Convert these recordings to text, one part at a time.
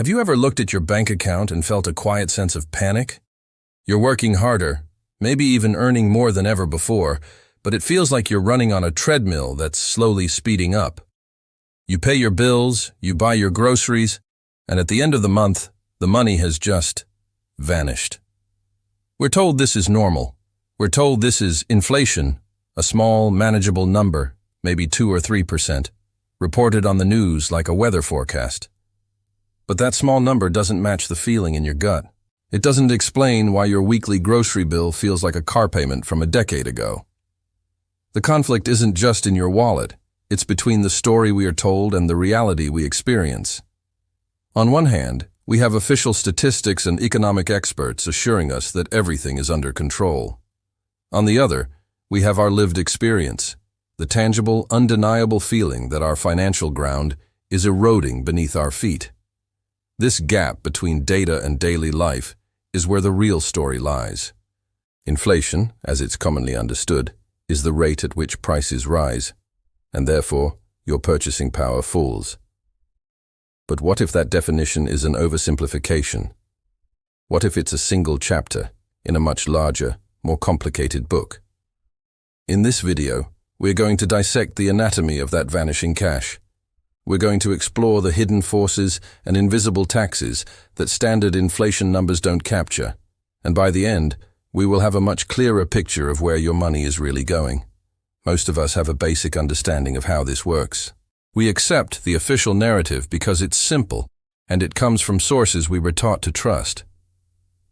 Have you ever looked at your bank account and felt a quiet sense of panic? You're working harder, maybe even earning more than ever before, but it feels like you're running on a treadmill that's slowly speeding up. You pay your bills, you buy your groceries, and at the end of the month, the money has just vanished. We're told this is normal. We're told this is inflation, a small, manageable number, maybe 2 or 3%, reported on the news like a weather forecast. But that small number doesn't match the feeling in your gut. It doesn't explain why your weekly grocery bill feels like a car payment from a decade ago. The conflict isn't just in your wallet. It's between the story we are told and the reality we experience. On one hand, we have official statistics and economic experts assuring us that everything is under control. On the other, we have our lived experience, the tangible, undeniable feeling that our financial ground is eroding beneath our feet. This gap between data and daily life is where the real story lies. Inflation, as it's commonly understood, is the rate at which prices rise, and therefore your purchasing power falls. But what if that definition is an oversimplification? What if it's a single chapter in a much larger, more complicated book? In this video, we're going to dissect the anatomy of that vanishing cash. We're going to explore the hidden forces and invisible taxes that standard inflation numbers don't capture, and by the end, we will have a much clearer picture of where your money is really going. Most of us have a basic understanding of how this works. We accept the official narrative because it's simple, and it comes from sources we were taught to trust.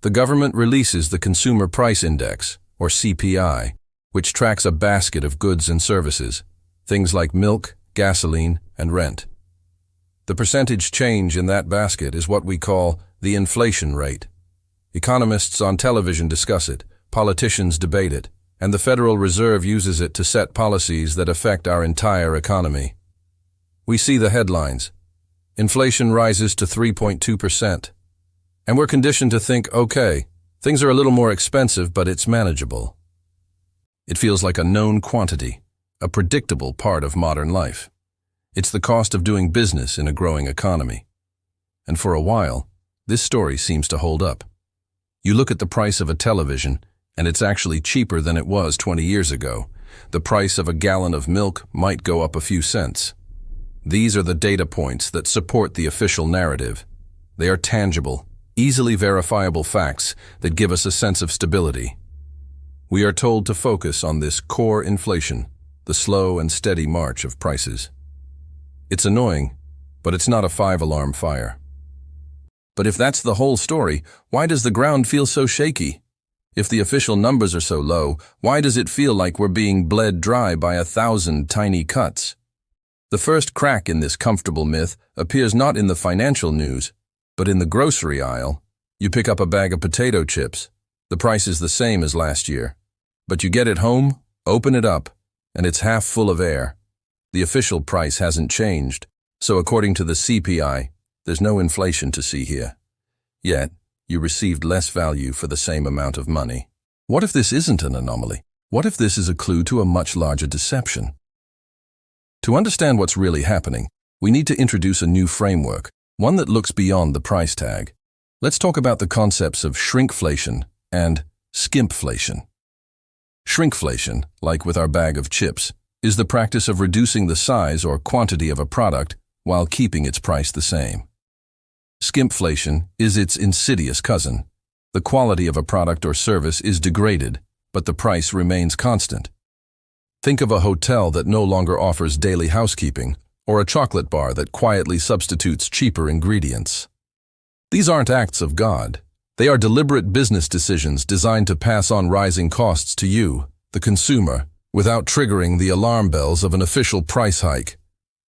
The government releases the Consumer Price Index, or CPI, which tracks a basket of goods and services, things like milk, gasoline, and rent. The percentage change in that basket is what we call the inflation rate. Economists on television discuss it, politicians debate it, and the Federal Reserve uses it to set policies that affect our entire economy. We see the headlines. Inflation rises to 3.2%. And we're conditioned to think, okay, things are a little more expensive, but it's manageable. It feels like a known quantity, a predictable part of modern life. It's the cost of doing business in a growing economy. And for a while, this story seems to hold up. You look at the price of a television, and it's actually cheaper than it was 20 years ago. The price of a gallon of milk might go up a few cents. These are the data points that support the official narrative. They are tangible, easily verifiable facts that give us a sense of stability. We are told to focus on this core inflation, the slow and steady march of prices. It's annoying, but it's not a 5-alarm fire. But if that's the whole story, why does the ground feel so shaky? If the official numbers are so low, why does it feel like we're being bled dry by 1,000 tiny cuts? The first crack in this comfortable myth appears not in the financial news, but in the grocery aisle. You pick up a bag of potato chips. The price is the same as last year. But you get it home, open it up, and it's half full of air. The official price hasn't changed, so according to the CPI, there's no inflation to see here. Yet, you received less value for the same amount of money. What if this isn't an anomaly? What if this is a clue to a much larger deception? To understand what's really happening, we need to introduce a new framework, one that looks beyond the price tag. Let's talk about the concepts of shrinkflation and skimpflation. Shrinkflation, like with our bag of chips, is the practice of reducing the size or quantity of a product while keeping its price the same. Skimpflation is its insidious cousin. The quality of a product or service is degraded, but the price remains constant. Think of a hotel that no longer offers daily housekeeping, or a chocolate bar that quietly substitutes cheaper ingredients. These aren't acts of God. They are deliberate business decisions designed to pass on rising costs to you, the consumer, without triggering the alarm bells of an official price hike.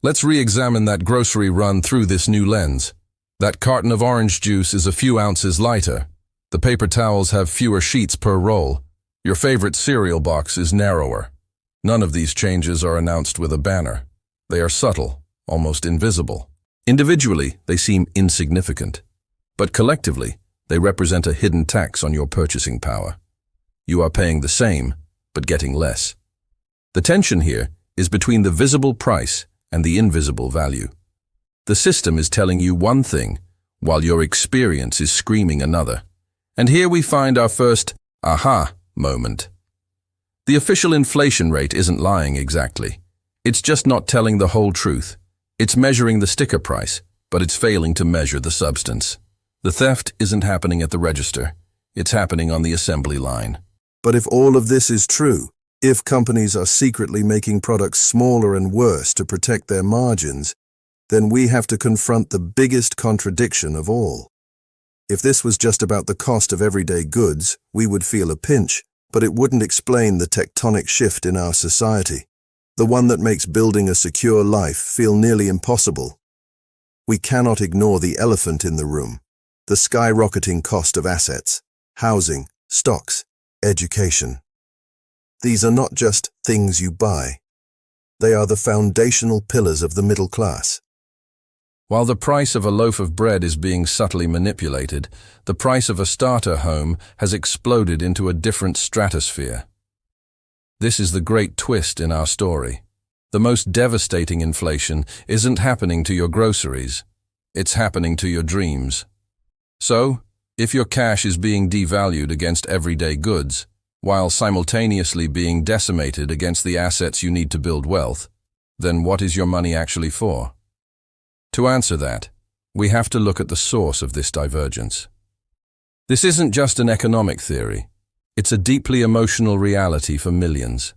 Let's re-examine that grocery run through this new lens. That carton of orange juice is a few ounces lighter. The paper towels have fewer sheets per roll. Your favorite cereal box is narrower. None of these changes are announced with a banner. They are subtle, almost invisible. Individually, they seem insignificant. But collectively, they represent a hidden tax on your purchasing power. You are paying the same, but getting less. The tension here is between the visible price and the invisible value. The system is telling you one thing, while your experience is screaming another. And here we find our first aha moment. The official inflation rate isn't lying exactly. It's just not telling the whole truth. It's measuring the sticker price, but it's failing to measure the substance. The theft isn't happening at the register. It's happening on the assembly line. But if all of this is true, if companies are secretly making products smaller and worse to protect their margins, then we have to confront the biggest contradiction of all. If this was just about the cost of everyday goods, we would feel a pinch, but it wouldn't explain the tectonic shift in our society, the one that makes building a secure life feel nearly impossible. We cannot ignore the elephant in the room, the skyrocketing cost of assets, housing, stocks, education. These are not just things you buy. They are the foundational pillars of the middle class. While the price of a loaf of bread is being subtly manipulated, the price of a starter home has exploded into a different stratosphere. This is the great twist in our story. The most devastating inflation isn't happening to your groceries. It's happening to your dreams. So, if your cash is being devalued against everyday goods, while simultaneously being decimated against the assets you need to build wealth, then what is your money actually for? To answer that, we have to look at the source of this divergence. This isn't just an economic theory. It's a deeply emotional reality for millions.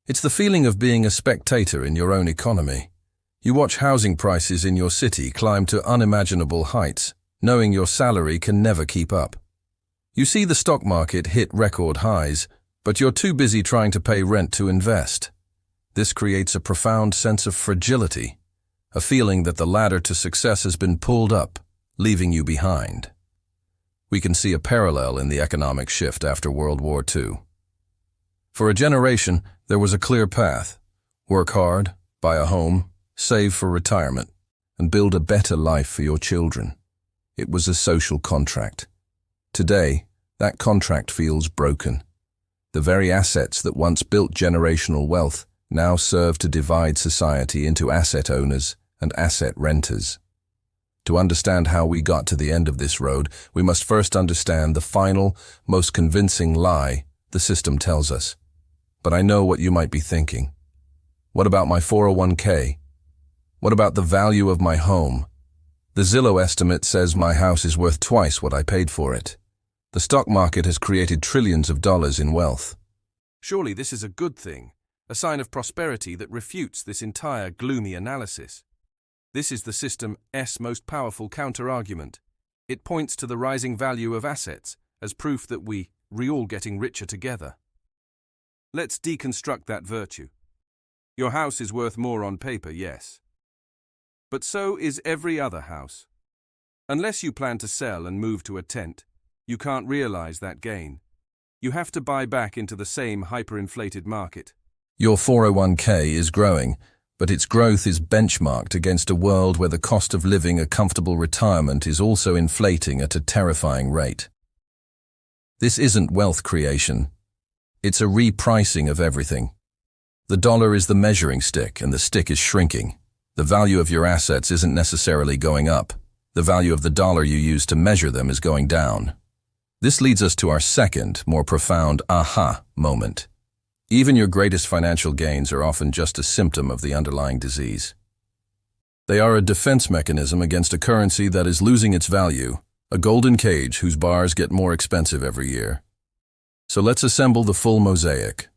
It's the feeling of being a spectator in your own economy. You watch housing prices in your city climb to unimaginable heights, knowing your salary can never keep up. You see the stock market hit record highs, but you're too busy trying to pay rent to invest. This creates a profound sense of fragility, a feeling that the ladder to success has been pulled up, leaving you behind. We can see a parallel in the economic shift after World War II. For a generation, there was a clear path: work hard, buy a home, save for retirement, and build a better life for your children. It was a social contract. Today, that contract feels broken. The very assets that once built generational wealth now serve to divide society into asset owners and asset renters. To understand how we got to the end of this road, we must first understand the final, most convincing lie the system tells us. But I know what you might be thinking. What about my 401k? What about the value of my home? The Zillow estimate says my house is worth twice what I paid for it. The stock market has created trillions of dollars in wealth. Surely this is a good thing, a sign of prosperity that refutes this entire gloomy analysis. This is the system's most powerful counter-argument. It points to the rising value of assets as proof that we're all getting richer together. Let's deconstruct that virtue. Your house is worth more on paper, yes. But so is every other house. Unless you plan to sell and move to a tent, you can't realize that gain. You have to buy back into the same hyperinflated market. Your 401k is growing, but its growth is benchmarked against a world where the cost of living a comfortable retirement is also inflating at a terrifying rate. This isn't wealth creation. It's a repricing of everything. The dollar is the measuring stick, and the stick is shrinking. The value of your assets isn't necessarily going up. The value of the dollar you use to measure them is going down. This leads us to our second, more profound aha moment. Even your greatest financial gains are often just a symptom of the underlying disease. They are a defense mechanism against a currency that is losing its value, a golden cage whose bars get more expensive every year. So let's assemble the full mosaic.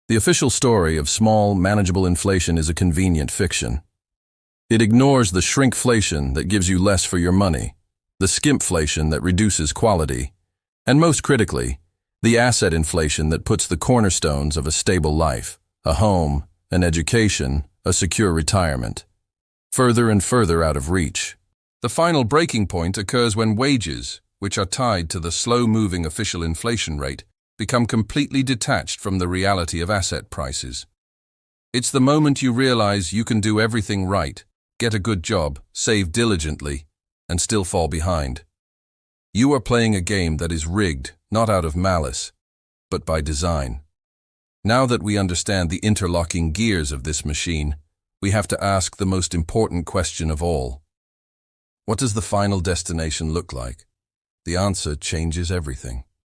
The official story of small, manageable inflation is a convenient fiction. It ignores the shrinkflation that gives you less for your money, the skimpflation that reduces quality, and most critically, the asset inflation that puts the cornerstones of a stable life, a home, an education, a secure retirement, further and further out of reach. The final breaking point occurs when wages, which are tied to the slow-moving official inflation rate, become completely detached from the reality of asset prices. It's the moment you realize you can do everything right, get a good job, save diligently, and still fall behind. You are playing a game that is rigged, not out of malice, but by design. Now that we understand the interlocking gears of this machine, we have to ask the most important question of all. What does the final destination look like? The answer changes everything.